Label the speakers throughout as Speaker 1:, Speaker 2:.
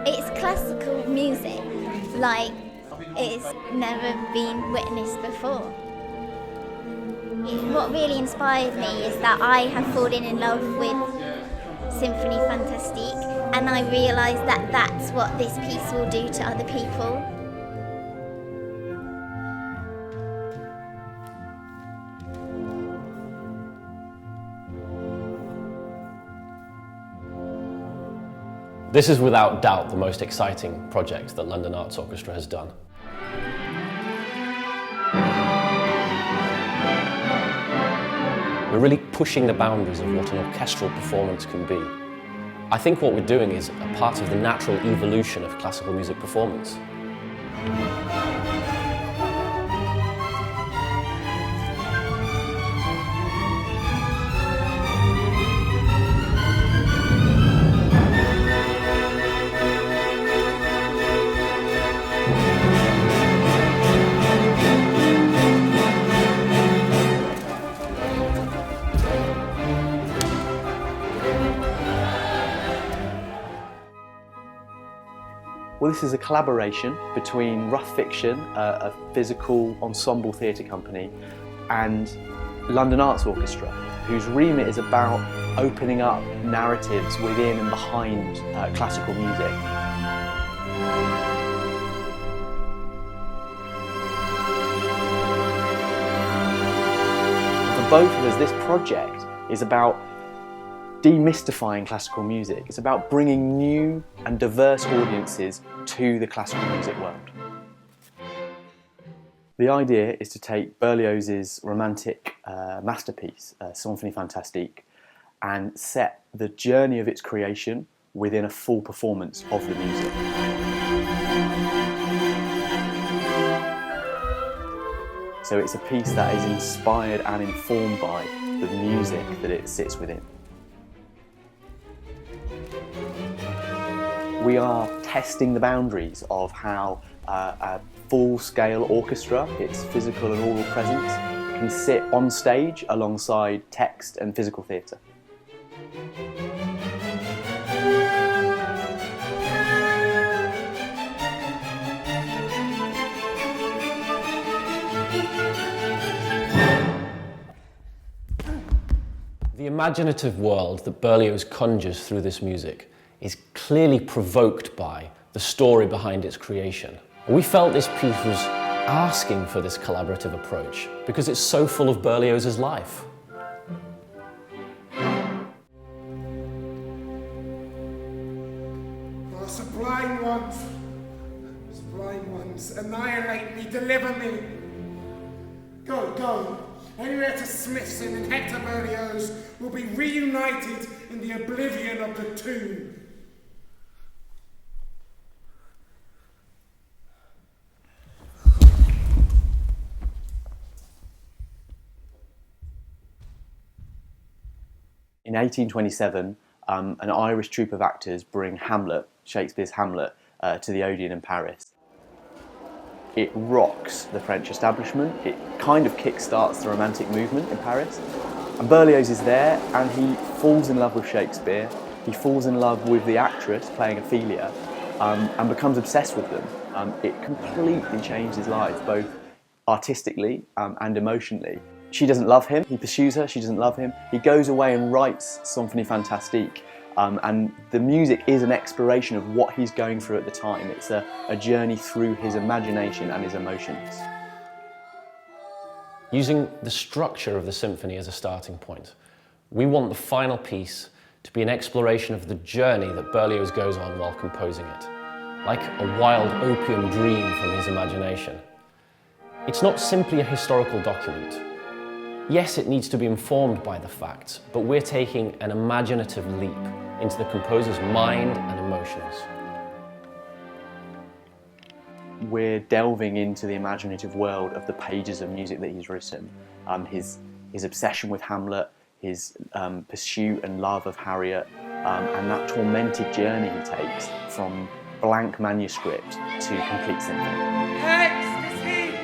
Speaker 1: It's classical music, like it's never been witnessed before. What really inspired me is that I have fallen in love with Symphonie Fantastique, and I realised that that's what this piece will do to other people.
Speaker 2: This is without doubt the most exciting project that London Arts Orchestra has done. We're really pushing the boundaries of what an orchestral performance can be. I think what we're doing is a part of the natural evolution of classical music performance.
Speaker 3: Well, this is a collaboration between Rough Fiction, a physical ensemble theatre company, and London Arts Orchestra, whose remit is about opening up narratives within and behind classical music. For both of us, this project is about demystifying classical music. It's about bringing new and diverse audiences to the classical music world. The idea is to take Berlioz's romantic masterpiece, Symphonie Fantastique, and set the journey of its creation within a full performance of the music. So it's a piece that is inspired and informed by the music that it sits within. We are testing the boundaries of how a full-scale orchestra, its physical and oral presence, can sit on stage alongside text and physical theatre.
Speaker 2: The imaginative world that Berlioz conjures through this music is clearly provoked by the story behind its creation. We felt this piece was asking for this collaborative approach because it's so full of Berlioz's life.
Speaker 4: Oh, sublime ones, annihilate me, deliver me. Go. Henrietta Smithson and Hector Berlioz will be reunited in the oblivion of the tomb.
Speaker 3: In 1827, an Irish troupe of actors bring Hamlet, Shakespeare's Hamlet, to the Odeon in Paris. It rocks the French establishment, it kind of kick-starts the Romantic movement in Paris. And Berlioz is there and he falls in love with Shakespeare, he falls in love with the actress playing Ophelia, and becomes obsessed with them. It completely changed his life, both artistically and emotionally. She doesn't love him, he pursues her, she doesn't love him. He goes away and writes Symphonie Fantastique, and the music is an exploration of what he's going through at the time. It's a journey through his imagination and his emotions.
Speaker 2: Using the structure of the symphony as a starting point, we want the final piece to be an exploration of the journey that Berlioz goes on while composing it, like a wild opium dream from his imagination. It's not simply a historical document. Yes, it needs to be informed by the facts, but we're taking an imaginative leap into the composer's mind and emotions.
Speaker 3: We're delving into the imaginative world of the pages of music that he's written. His obsession with Hamlet, his pursuit and love of Harriet, and that tormented journey he takes from blank manuscript to complete symphony.
Speaker 4: Ecstasy!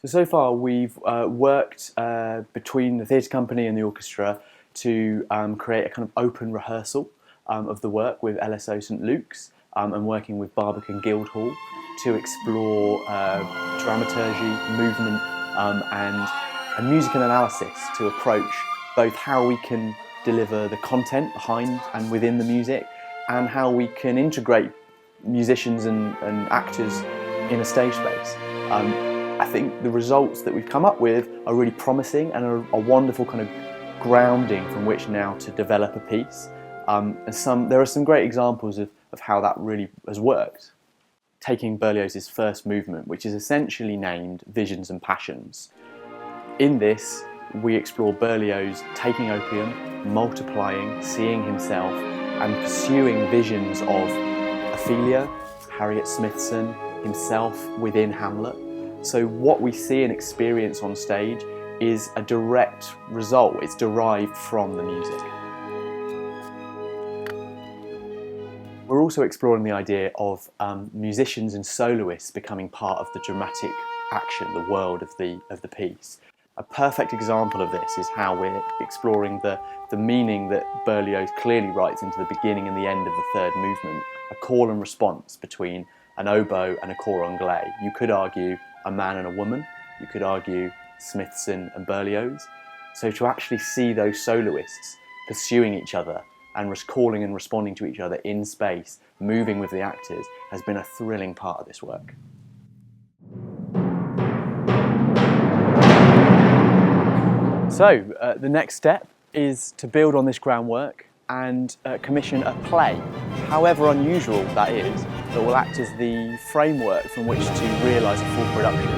Speaker 3: So far we've worked between the theatre company and the orchestra to create a kind of open rehearsal of the work with LSO St Luke's and working with Barbican Guildhall to explore dramaturgy, movement and musical analysis to approach both how we can deliver the content behind and within the music and how we can integrate musicians and actors in a stage space. I think the results that we've come up with are really promising and are a wonderful kind of grounding from which now to develop a piece. There are some great examples of how that really has worked. Taking Berlioz's first movement, which is essentially named Visions and Passions. In this, we explore Berlioz taking opium, multiplying, seeing himself, and pursuing visions of Ophelia, Harriet Smithson, himself within Hamlet. So what we see and experience on stage is a direct result, it's derived from the music. We're also exploring the idea of musicians and soloists becoming part of the dramatic action, the world of the piece. A perfect example of this is how we're exploring the meaning that Berlioz clearly writes into the beginning and the end of the third movement, a call and response between an oboe and a cor anglais. You could argue a man and a woman, you could argue Smithson and Berlioz. So to actually see those soloists pursuing each other and calling and responding to each other in space, moving with the actors, has been a thrilling part of this work. So the next step is to build on this groundwork and commission a play, however unusual that is, that will act as the framework from which to realise a full production.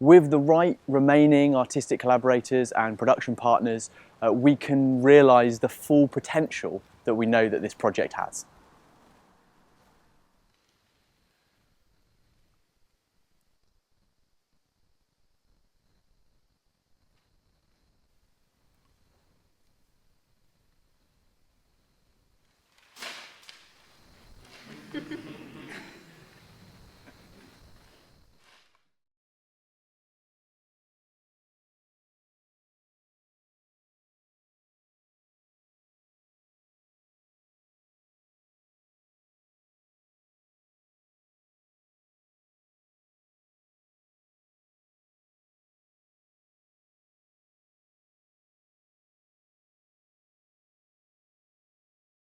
Speaker 3: With the right remaining artistic collaborators and production partners, we can realise the full potential that we know that this project has.